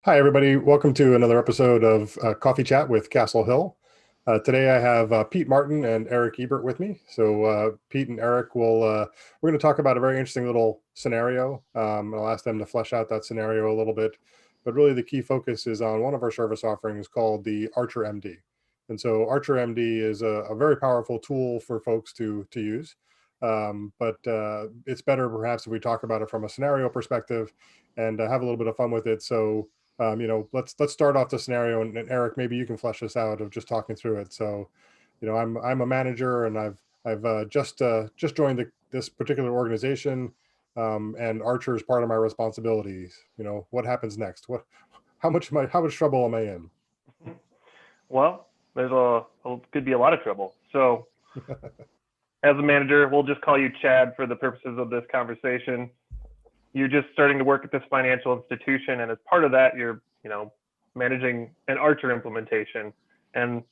Hi, everybody. Welcome to another episode of Coffee Chat with CastleHill. Today I have Pete Martin and Eric Ebert with me. So Pete and Eric we're going to talk about a very interesting little scenario. I'll ask them to flesh out that scenario a little bit, but really the key focus is on one of our service offerings called the Archer MD. And so Archer MD is a very powerful tool for folks to use. But it's better perhaps if we talk about it from a scenario perspective and have a little bit of fun with it. So let's start off the scenario, and Eric, maybe you can flesh this out of just talking through it. So, I'm a manager, and I've just joined this particular organization, and Archer is part of my responsibilities. What happens next? How much trouble am I in? Well, could be a lot of trouble. So, as a manager, we'll just call you Chad for the purposes of this conversation. You're just starting to work at this financial institution, and as part of that, you're managing an Archer implementation. And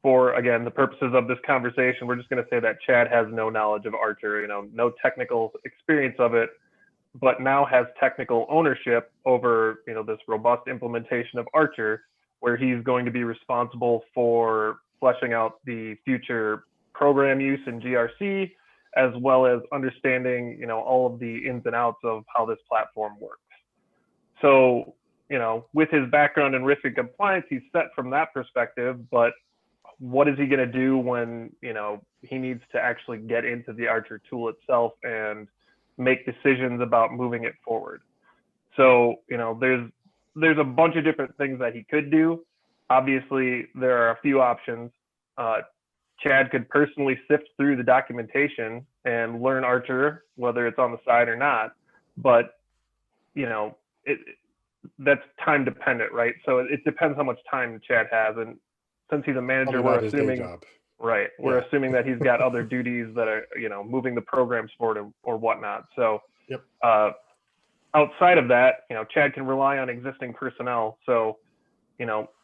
for again the purposes of this conversation, we're just going to say that Chad has no knowledge of Archer, no technical experience of it, but now has technical ownership over this robust implementation of Archer, where he's going to be responsible for fleshing out the future program use in GRC, as well as understanding, all of the ins and outs of how this platform works. So, with his background in risk and compliance, he's set from that perspective, but what is he going to do when, he needs to actually get into the Archer tool itself and make decisions about moving it forward? So, there's a bunch of different things that he could do. Obviously, there are a few options. Chad could personally sift through the documentation and learn Archer, whether it's on the side or not. But, that's time dependent, right? So it depends how much time Chad has. And since he's a manager, we're assuming, assuming that he's got other duties that are, moving the programs forward or whatnot. So yep. Outside of that, Chad can rely on existing personnel. So,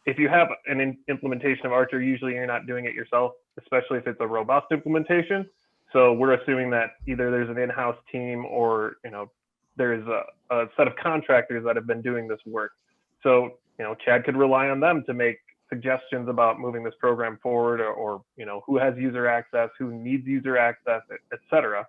if you have an implementation of Archer, usually you're not doing it yourself, especially if it's a robust implementation. So we're assuming that either there's an in-house team or, there's a set of contractors that have been doing this work. So, Chad could rely on them to make suggestions about moving this program forward or who has user access, who needs user access, et cetera.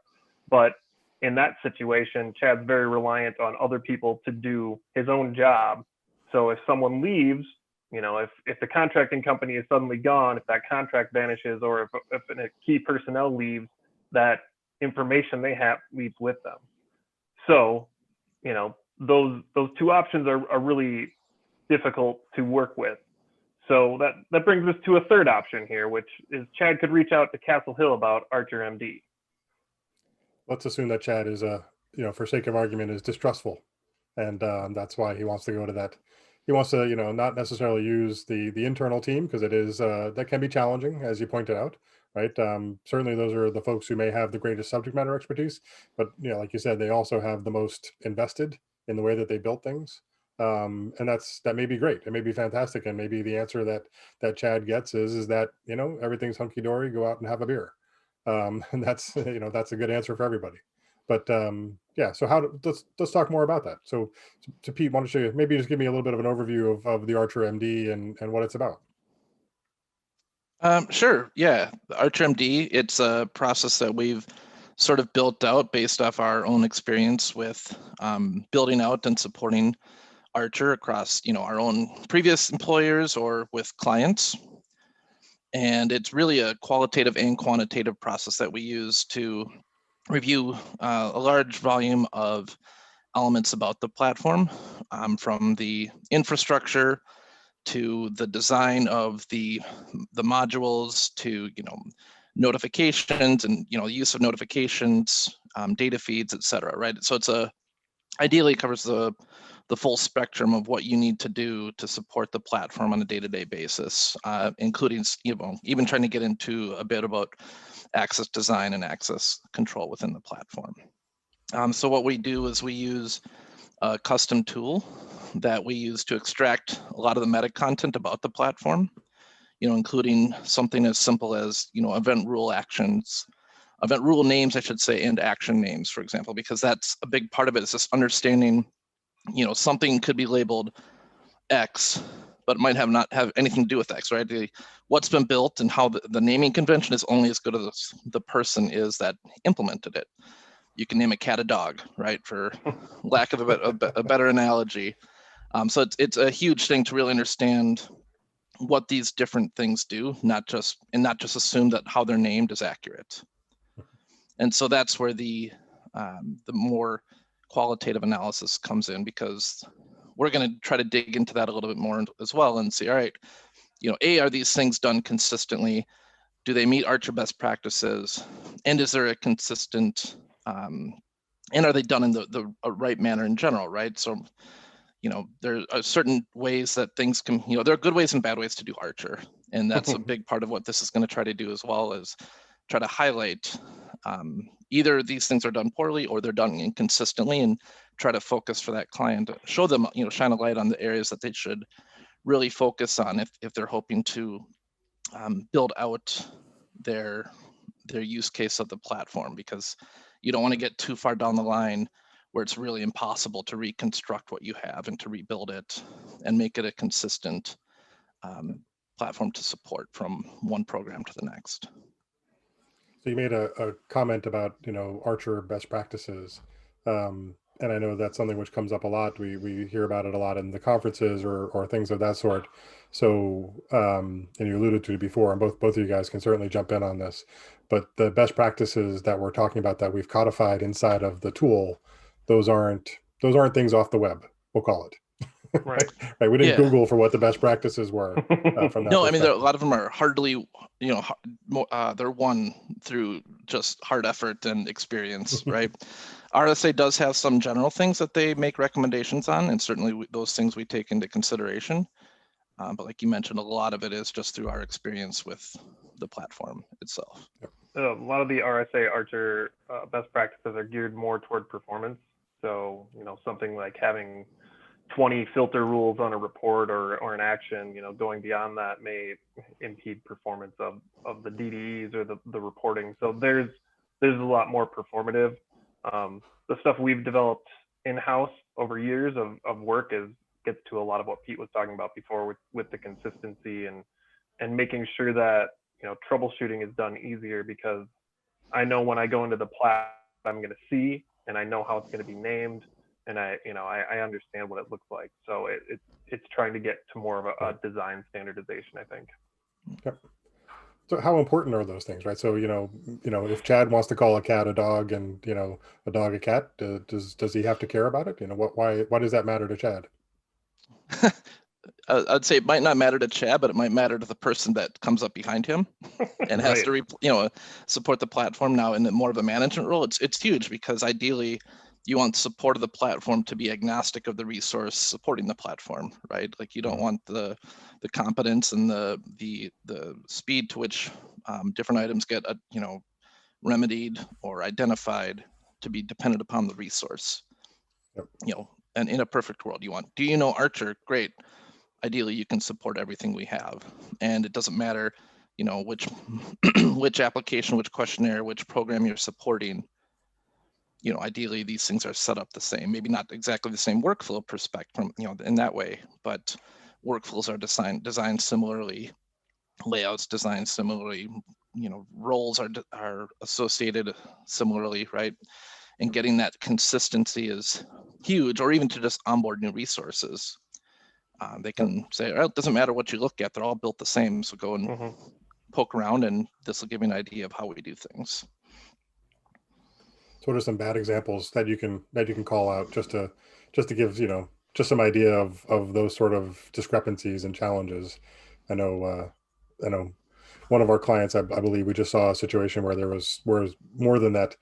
But in that situation, Chad's very reliant on other people to do his own job. So if someone leaves, if the contracting company is suddenly gone, if that contract vanishes, or if a key personnel leaves, that information they have leaves with them. So, those two options are really difficult to work with. So that brings us to a third option here, which is Chad could reach out to CastleHill about Archer MD. Let's assume that Chad is for sake of argument, is distrustful, and that's why he wants to go to that. He wants to, not necessarily use the internal team, because it is that can be challenging, as you pointed out, right? Certainly, those are the folks who may have the greatest subject matter expertise, but like you said, they also have the most invested in the way that they built things, and that may be great. It may be fantastic, and maybe the answer that Chad gets is that everything's hunky dory. Go out and have a beer, and that's that's a good answer for everybody. But so let's talk more about that. So to Pete, why don't you maybe just give me a little bit of an overview of the Archer MD and what it's about? Sure. Yeah, the Archer MD, it's a process that we've sort of built out based off our own experience with building out and supporting Archer across our own previous employers or with clients. And it's really a qualitative and quantitative process that we use to review a large volume of elements about the platform, from the infrastructure to the design of the modules to notifications and use of notifications, data feeds, etc. Right. So it's ideally covers the full spectrum of what you need to do to support the platform on a day-to-day basis, including even trying to get into a bit about access design and access control within the platform. So what we do is we use a custom tool that we use to extract a lot of the meta content about the platform, including something as simple as event rule names, I should say, and action names, for example, because that's a big part of it, is just understanding, something could be labeled X, but it might not have anything to do with X, right? What's been built and how the naming convention is only as good as the person is that implemented it. You can name a cat a dog, right? For lack of a better analogy. So it's a huge thing to really understand what these different things do, not just assume that how they're named is accurate. And so that's where the more qualitative analysis comes in, because we're going to try to dig into that a little bit more as well and see, all right, are these things done consistently? Do they meet Archer best practices? And is there a consistent, and are they done in the right manner in general, right? So, there are certain ways that things can, there are good ways and bad ways to do Archer. And that's a big part of what this is going to try to do as well, is try to highlight either these things are done poorly or they're done inconsistently, and try to focus for that client, show them, shine a light on the areas that they should really focus on if they're hoping to build out their use case of the platform, because you don't want to get too far down the line where it's really impossible to reconstruct what you have and to rebuild it and make it a consistent platform to support from one program to the next. So you made a comment about, Archer best practices. And I know that's something which comes up a lot. We hear about it a lot in the conferences or things of that sort. So, and you alluded to it before, and both of you guys can certainly jump in on this, but the best practices that we're talking about that we've codified inside of the tool, those aren't things off the web, we'll call it. Right. Right. We didn't Yeah. Google for what the best practices were from that No, I mean, a perspective. lot of them are hardly, they're won through just hard effort and experience, right? RSA does have some general things that they make recommendations on, and certainly those things we take into consideration. But like you mentioned, a lot of it is just through our experience with the platform itself. A lot of the RSA Archer best practices are geared more toward performance. So, something like having 20 filter rules on a report or an action, going beyond that may impede performance of the DDEs or the reporting. So there's a lot more performative. The stuff we've developed in-house over years of work gets to a lot of what Pete was talking about before with the consistency and making sure that, troubleshooting is done easier, because I know when I go into the plat, I'm going to see, and I know how it's going to be named, and I understand what it looks like. So it's trying to get to more of a design standardization, I think. Yep. So how important are those things, right? So, if Chad wants to call a cat a dog and, a dog a cat, does he have to care about it? Why does that matter to Chad? I'd say it might not matter to Chad, but it might matter to the person that comes up behind him and has Right. to, support the platform now in more of a management role. It's huge, because ideally you want support of the platform to be agnostic of the resource supporting the platform, right? Like you don't want the competence and the speed to which different items get remedied or identified to be dependent upon the resource. Yep. And in a perfect world, do you know Archer? Great. Ideally, you can support everything we have, and it doesn't matter, which which application, which questionnaire, which program you're supporting. Ideally, these things are set up the same. Maybe not exactly the same workflow perspective, in that way, but workflows are designed similarly, layouts designed similarly, roles are associated similarly, right? And getting that consistency is huge, or even to just onboard new resources. They can say, oh, it doesn't matter what you look at, they're all built the same. So go and poke around, and this will give you an idea of how we do things. So what are some bad examples that you can call out just to give, just some idea of those sort of discrepancies and challenges? I know one of our clients, I believe we just saw a situation where there was more than that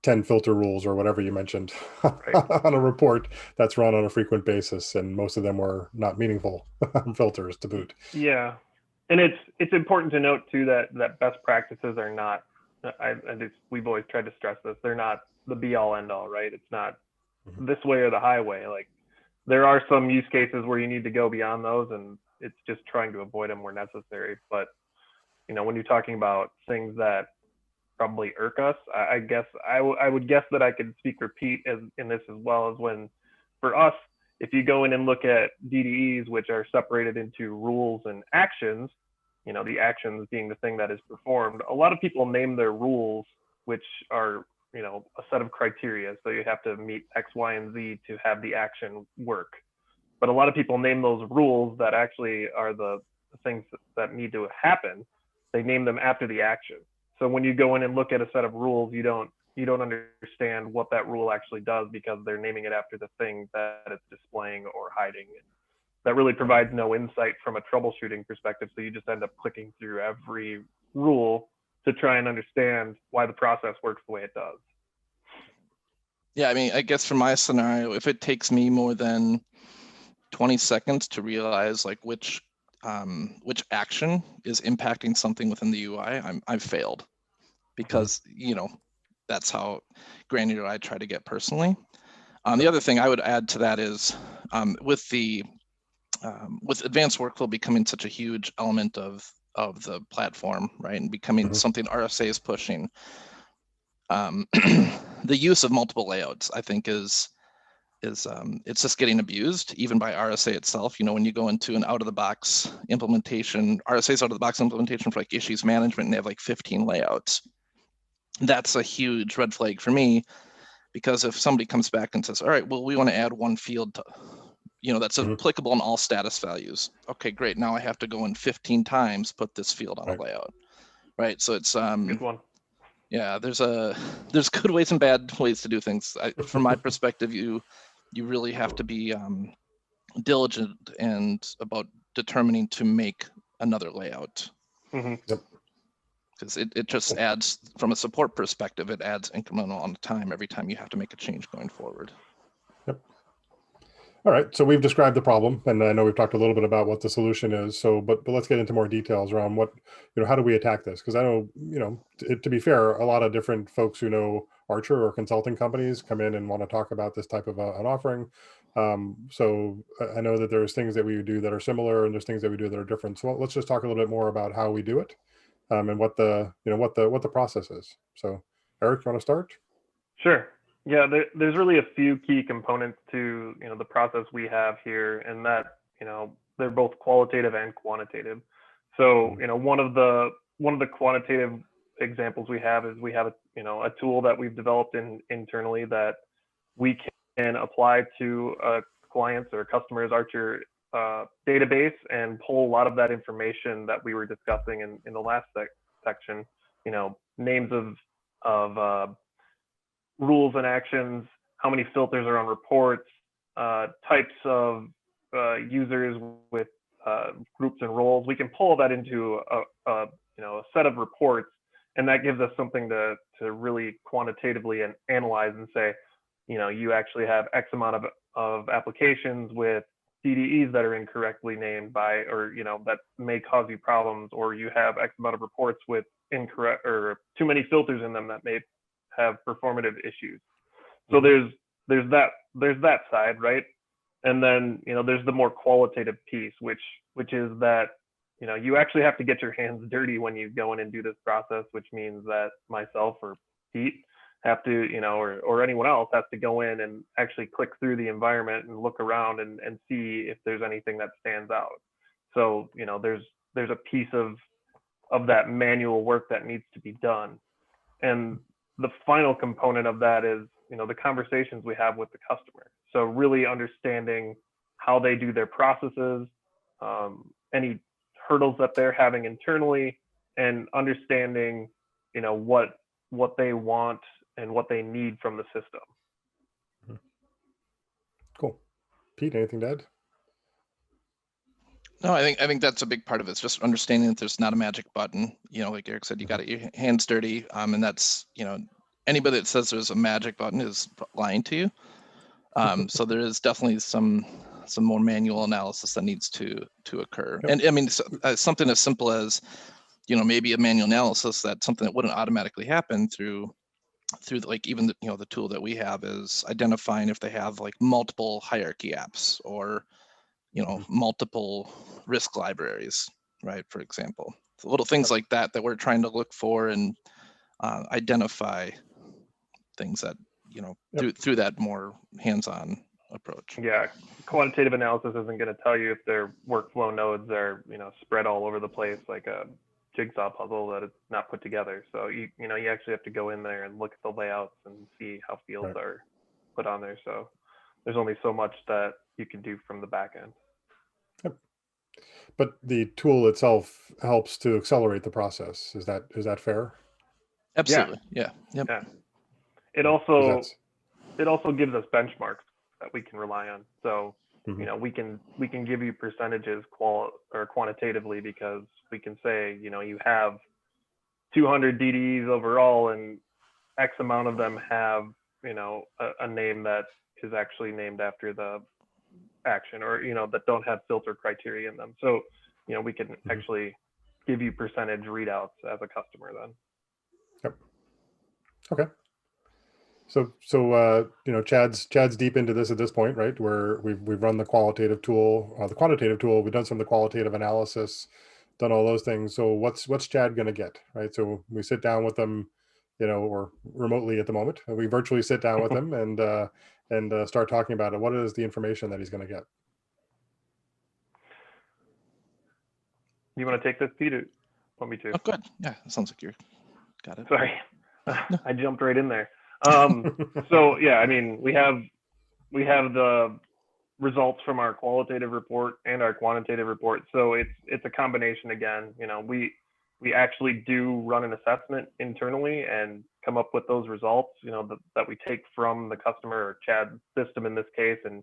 10 filter rules or whatever you mentioned on a report that's run on a frequent basis, and most of them were not meaningful filters to boot. Yeah, and it's important to note too that best practices are not. We've always tried to stress this. They're not the be all end all, right? It's not this way or the highway. Like there are some use cases where you need to go beyond those, and it's just trying to avoid them where necessary. But when you're talking about things that probably irk us, I guess I would guess that I could speak for Pete in this as well, as when for us if you go in and look at DDEs, which are separated into rules and actions, the actions being the thing that is performed, a lot of people name their rules, which are, a set of criteria. So you have to meet X, Y, and Z to have the action work. But a lot of people name those rules that actually are the things that need to happen. They name them after the action. So when you go in and look at a set of rules, you don't understand what that rule actually does because they're naming it after the thing that it's displaying or hiding. That really provides no insight from a troubleshooting perspective. So you just end up clicking through every rule to try and understand why the process works the way it does. Yeah, I mean, I guess for my scenario, if it takes me more than 20 seconds to realize like which action is impacting something within the UI, I've failed, because that's how granular I try to get personally. The other thing I would add to that is with advanced workflow becoming such a huge element of the platform, right, and becoming something RSA is pushing, the use of multiple layouts, I think, is it's just getting abused even by RSA itself. When you go into an out-of-the-box implementation, RSA's out-of-the-box implementation for like issues management, and they have like 15 layouts. That's a huge red flag for me, because if somebody comes back and says, all right, well, we want to add one field to, that's applicable in all status values. Okay, great. Now I have to go in 15 times, put this field on a layout, right? So it's Good one. Yeah, there's good ways and bad ways to do things. From my perspective, you really have to be diligent and about determining to make another layout. Yep. Because it just adds, from a support perspective, it adds incremental on the time every time you have to make a change going forward. Yep. All right. So we've described the problem, and I know we've talked a little bit about what the solution is. So, but let's get into more details around what, how do we attack this? Because I know, to be fair, a lot of different folks who know Archer or consulting companies come in and want to talk about this type of an offering. So I know that there's things that we do that are similar, and there's things that we do that are different. So let's just talk a little bit more about how we do it, and what the process is. So, Eric, you want to start? Sure. Yeah, there's really a few key components to the process we have here, and that they're both qualitative and quantitative. So one of the quantitative examples we have is we have a tool that we've developed internally that we can apply to a client's or customer's Archer database and pull a lot of that information that we were discussing in the last section. Names of rules and actions, how many filters are on reports, types of users with groups and roles. We can pull that into a set of reports, and that gives us something to really quantitatively analyze and say, you actually have X amount of applications with DDEs that are incorrectly named by, or that may cause you problems, or you have X amount of reports with incorrect or too many filters in them that may have performative issues. So there's that side, right? And then there's the more qualitative piece, which is that you actually have to get your hands dirty when you go in and do this process, which means that myself or Pete have to or anyone else has to go in and actually click through the environment and look around and see if there's anything that stands out. So there's a piece of that manual work that needs to be done. And the final component of that is, the conversations we have with the customer. So really understanding how they do their processes, any hurdles that they're having internally, and understanding, what they want and what they need from the system. Cool. Pete, anything to add? No, I think that's a big part of it. It's just understanding that there's not a magic button. Like Eric said, you got your hands dirty, and that's anybody that says there's a magic button is lying to you. So there is definitely some more manual analysis that needs to occur. Yep. And I mean, something as simple as maybe a manual analysis, that's something that wouldn't automatically happen through like even the tool that we have is identifying if they have like multiple hierarchy apps or multiple risk libraries, right? For example, so little things like that we're trying to look for and identify things that through that more hands-on approach. Yeah, quantitative analysis isn't going to tell you if their workflow nodes are, spread all over the place like a jigsaw puzzle that it's not put together. So you actually have to go in there and look at the layouts and see how fields Right. are put on there. So there's only so much that you can do from the back end. Yep. But the tool itself helps to accelerate the process. Is that fair? Absolutely. Yeah. Yep. Yeah. It 'Cause also that's gives us benchmarks that we can rely on. So mhm. we can give you percentages quantitatively, because we can say, you have 200 DDEs overall, and X amount of them have, a name that is actually named after the action, or, that don't have filter criteria in them. So, we can Mhm. actually give you percentage readouts as a customer then. Yep. Okay. So Chad's deep into this at this point, right? Where we've run the quantitative tool. We've done some of the qualitative analysis, done all those things. So what's Chad going to get, right? So we sit down with them, or remotely at the moment. We virtually sit down with him and start talking about it. What is the information that he's going to get? You want to take this, Peter? Want me to? Oh, good. Yeah, it sounds like you got it. Sorry, No. I jumped right in there. So yeah, I mean, we have the results from our qualitative report and our quantitative report. So it's a combination again. We actually do run an assessment internally and come up with those results, that we take from the customer or Chad's system in this case, and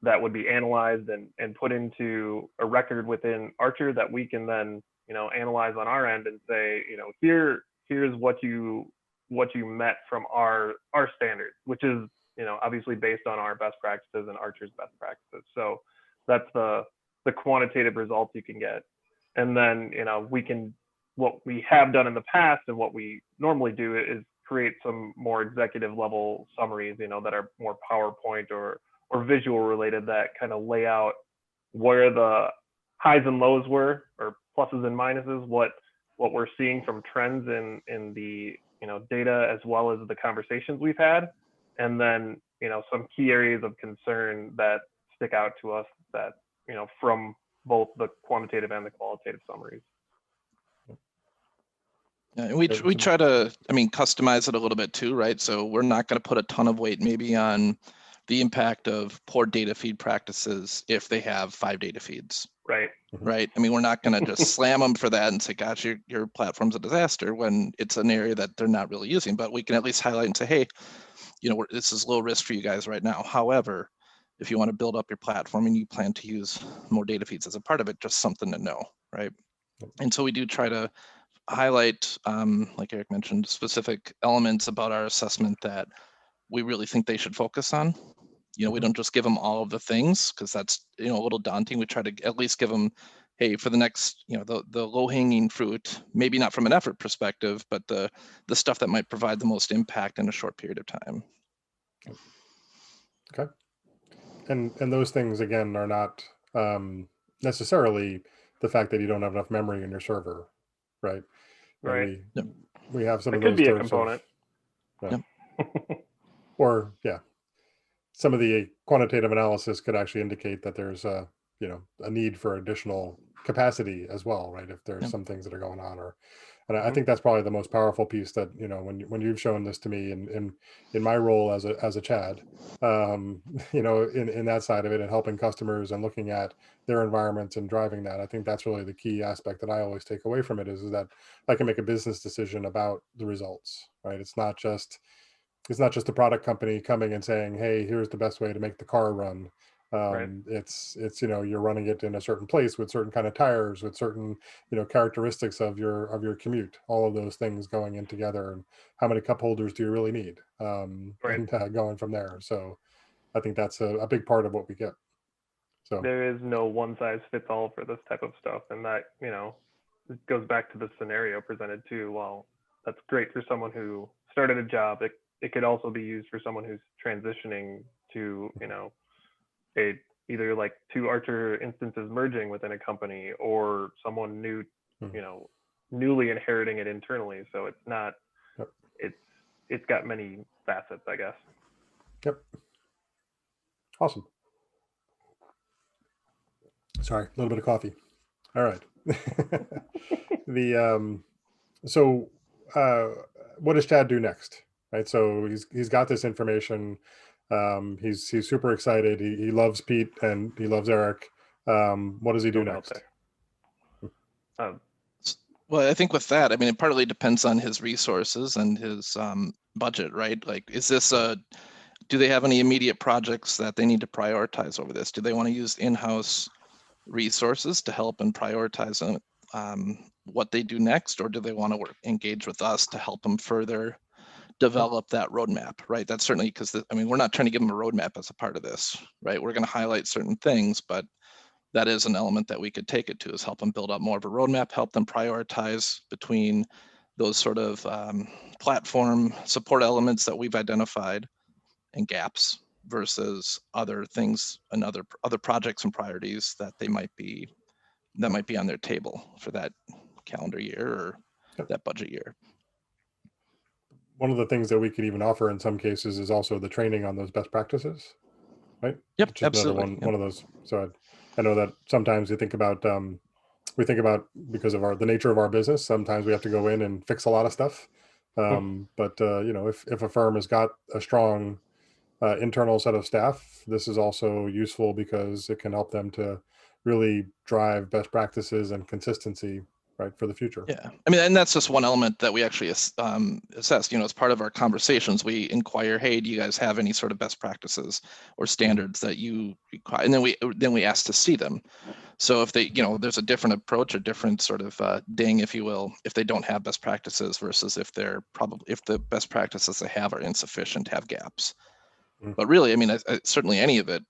that would be analyzed and put into a record within Archer that we can then, analyze on our end and say, here's what you met from our standards, which is, obviously based on our best practices and Archer's best practices. So that's the quantitative results you can get. And then, what we have done in the past and what we normally do is create some more executive level summaries, that are more PowerPoint or visual related, that kind of lay out where the highs and lows were, or pluses and minuses, what we're seeing from trends in the data, as well as the conversations we've had, and then some key areas of concern that stick out to us, that from both the quantitative and the qualitative summaries. Yeah, and we try to, customize it a little bit too, right? So we're not going to put a ton of weight maybe on the impact of poor data feed practices if they have 5 data feeds. Right. Right. We're not going to just slam them for that and say, gosh, your platform's a disaster, when it's an area that they're not really using. But we can at least highlight and say, hey, this is low risk for you guys right now. However, if you want to build up your platform and you plan to use more data feeds as a part of it, just something to know, right? And so we do try to highlight, like Eric mentioned, specific elements about our assessment that we really think they should focus on. We don't just give them all of the things, because that's a little daunting. We try to at least give them, hey, for the next, the low hanging fruit, maybe not from an effort perspective, but the stuff that might provide the most impact in a short period of time. Okay. And those things again are not necessarily the fact that you don't have enough memory in your server, right? Right. We have some It of could those be a sorts component. of or some of the quantitative analysis could actually indicate that there's a need for additional capacity as well, right? If there's some things that are going on, and I think that's probably the most powerful piece that when you've shown this to me in my role as a Chad, in that side of it, and helping customers and looking at their environments and driving that. I think that's really the key aspect that I always take away from it is that I can make a business decision about the results, right? It's not just the product company coming and saying, hey, here's the best way to make the car run. Right. It's you're running it in a certain place with certain kind of tires, with certain characteristics of your commute, all of those things going in together, and how many cup holders do you really need, Right. and going from there. So I think that's a big part of what we get. So There is no one size fits all for this type of stuff, and that it goes back to the scenario presented too. Well, that's great for someone who started a job. It could also be used for someone who's transitioning to either like 2 Archer instances merging within a company, or someone new, newly inheriting it internally. So it's not it's got many facets, I guess. Yep. Awesome. Sorry, a little bit of coffee. All right. the so uh, what does Chad do next? Right. So he's got this information. He's super excited. He loves Pete and he loves Eric. What does he do No doubt next? there. Well, I think with that, I mean, it partly depends on his resources and his budget, right? Like, is this do they have any immediate projects that they need to prioritize over this? Do they want to use in-house resources to help and prioritize what they do next, or do they want to engage with us to help them further develop that roadmap, right? That's certainly because, I mean, we're not trying to give them a roadmap as a part of this, right? We're going to highlight certain things, but that is an element that we could take it to, is help them build up more of a roadmap, help them prioritize between those sort of platform support elements that we've identified and gaps versus other things and other projects and priorities that might be on their table for that calendar year or that budget year. One of the things that we could even offer in some cases is also the training on those best practices, right? Yep, Which is absolutely. another one, Yep. one of those. So I know that sometimes we think about because of the nature of our business, sometimes we have to go in and fix a lot of stuff. But if a firm has got a strong internal set of staff, this is also useful because it can help them to really drive best practices and consistency, right, for the future. Yeah, I mean, and that's just one element that we actually assessed. As part of our conversations, we inquire, hey, do you guys have any sort of best practices or standards that you require? And then we ask to see them. So if they, there's a different approach, a different sort of ding, if you will, if they don't have best practices versus if the best practices they have are insufficient, have gaps. But really, I mean, certainly any of it,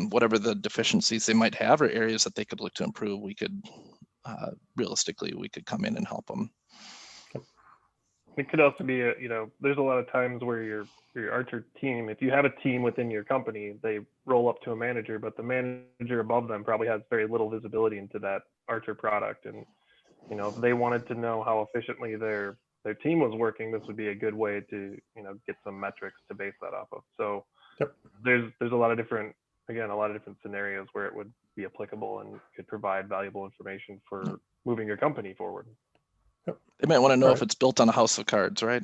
whatever the deficiencies they might have or areas that they could look to improve, we could realistically, we could come in and help them. It could also be, there's a lot of times where your Archer team, if you have a team within your company, they roll up to a manager, but the manager above them probably has very little visibility into that Archer product. And, if they wanted to know how efficiently their team was working, this would be a good way to, get some metrics to base that off of. So there's a lot of different scenarios where it would be applicable and could provide valuable information for moving your company forward. They might want to know if it's built on a house of cards, right?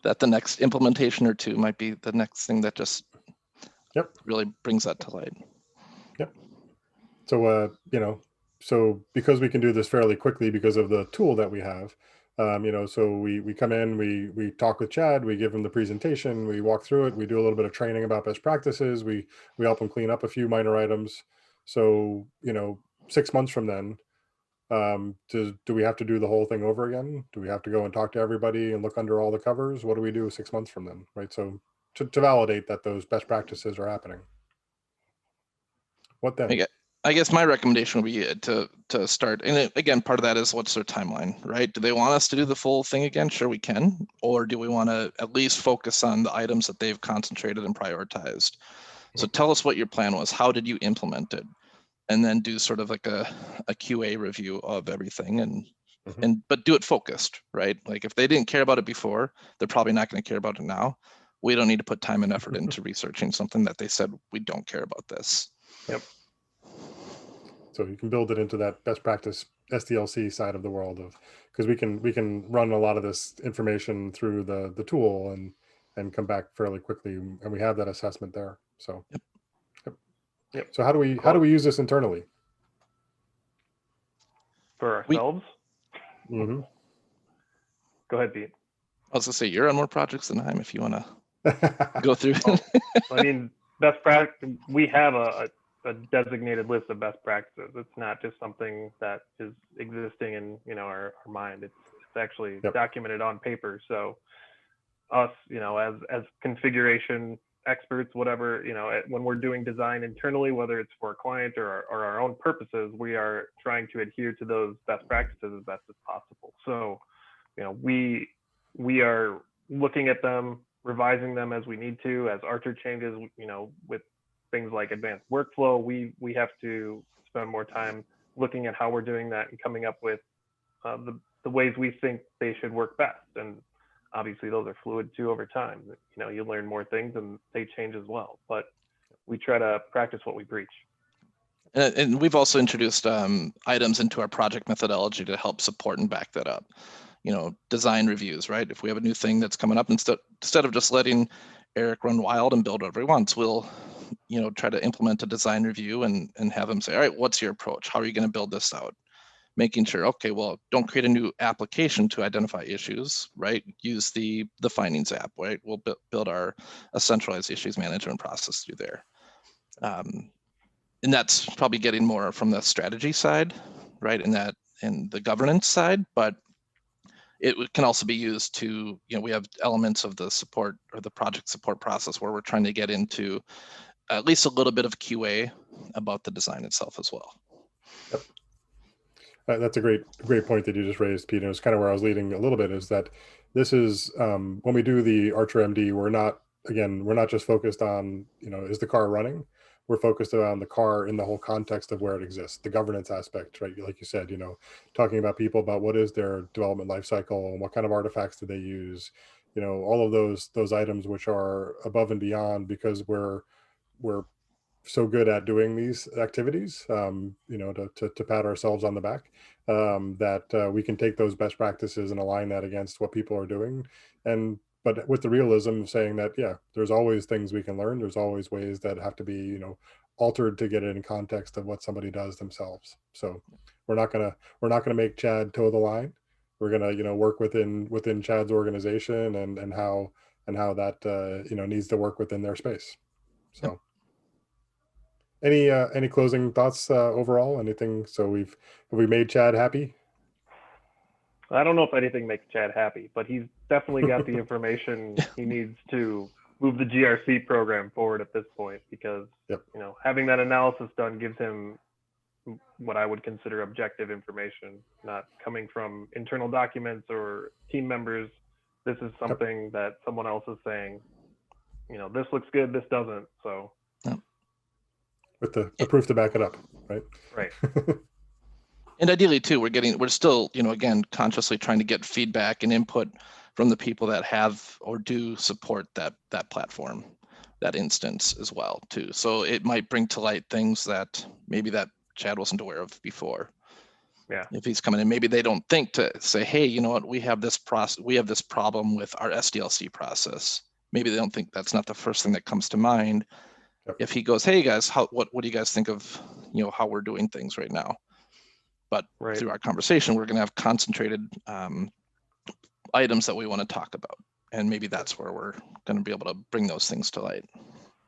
That the next implementation or two might be the next thing that just really brings that to light. So so because we can do this fairly quickly because of the tool that we have, so we come in, we talk with Chad, we give him the presentation, we walk through it, we do a little bit of training about best practices, we help him clean up a few minor items. So 6 months from then, do we have to do the whole thing over again? Do we have to go and talk to everybody and look under all the covers? What do we do 6 months from then, right? So to validate that those best practices are happening. What then? I guess my recommendation would be to start, and again, part of that is what's their timeline, right? Do they want us to do the full thing again? Sure, we can. Or do we want to at least focus on the items that they've concentrated and prioritized? So tell us what your plan was. How did you implement it? And then do sort of like a QA review of everything, but do it focused, right? Like if they didn't care about it before, they're probably not going to care about it now. We don't need to put time and effort into researching something that they said we don't care about this. So you can build it into that best practice SDLC side of the world because we can run a lot of this information through the tool and come back fairly quickly, and we have that assessment there. So So how do we use this internally for ourselves? Mm-hmm. Go ahead, Pete. I was gonna say you're on more projects than I am. If you want to go through. I mean, best practice. We have a designated list of best practices. It's not just something that is existing in our mind. It's actually documented on paper. So us, as configuration experts, whatever, when we're doing design internally, whether it's for a client or our own purposes, we are trying to adhere to those best practices as best as possible. So, we are looking at them, revising them as we need to, as Archer changes, with things like advanced workflow, we have to spend more time looking at how we're doing that and coming up with the ways we think they should work best. And obviously those are fluid too over time. You learn more things and they change as well. But we try to practice what we preach. And we've also introduced items into our project methodology to help support and back that up. Design reviews, right? If we have a new thing that's coming up, instead of just letting Eric run wild and build whatever he wants, we'll, try to implement a design review and have him say, all right, what's your approach? How are you going to build this out? Making sure, okay, well, don't create a new application to identify issues, right? Use the findings app, right? We'll build a centralized issues management process through there. And that's probably getting more from the strategy side, right? And the governance side, but it can also be used to, we have elements of the support or the project support process where we're trying to get into at least a little bit of QA about the design itself as well. Yep. That's a great point that you just raised, Pete. And it's kind of where I was leading a little bit, is that this is when we do the Archer MD, we're not just focused on, is the car running? We're focused around the car in the whole context of where it exists, the governance aspect, right? Like you said, talking about people, about what is their development life cycle and what kind of artifacts do they use, all of those items which are above and beyond, because we're so good at doing these activities, to pat ourselves on the back, that we can take those best practices and align that against what people are doing. But with the realism of saying that, yeah, there's always things we can learn. There's always ways that have to be, altered to get it in context of what somebody does themselves. So we're not gonna make Chad toe the line. We're gonna, work within Chad's organization and how that needs to work within their space. So. Any closing thoughts overall? Anything? So have we made Chad happy? I don't know if anything makes Chad happy, but he's definitely got the information he needs to move the GRC program forward at this point, because Yep. Having that analysis done gives him what I would consider objective information, not coming from internal documents or team members. This is something that someone else is saying, this looks good, this doesn't. So with the proof to back it up, right? Right. And ideally too, we're still, again, consciously trying to get feedback and input from the people that have or do support that platform, that instance as well too. So it might bring to light things that maybe that Chad wasn't aware of before. Yeah. If he's coming in, maybe they don't think to say, hey, you know what, we have this problem with our SDLC process. Maybe they don't think, that's not the first thing that comes to mind. Yep. If he goes, hey guys, what do you guys think of, how we're doing things right now? But Right. through our conversation, we're going to have concentrated items that we want to talk about. And maybe that's where we're going to be able to bring those things to light.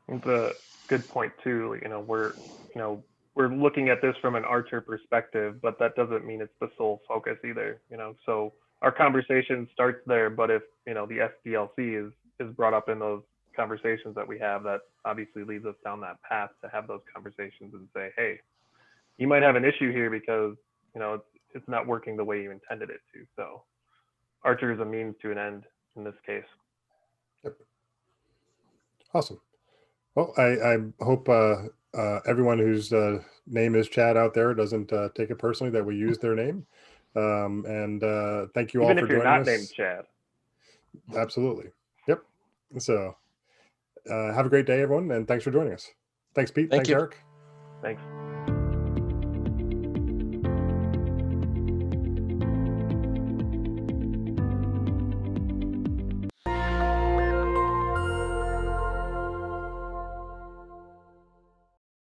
It's a good point too. We're looking at this from an Archer perspective, but that doesn't mean it's the sole focus either. So our conversation starts there, but if the SDLC is brought up in those conversations that we have, that obviously leads us down that path to have those conversations and say, hey, you might have an issue here because it's not working the way you intended it to. So Archer is a means to an end in this case. Yep. Awesome. Well, I hope everyone whose name is Chad out there doesn't take it personally that we use their name. And thank you all for joining us. Even if you're not named Chad. Absolutely. Yep. So have a great day, everyone, and thanks for joining us. Thanks, Pete. Thanks, you. Eric. Thanks.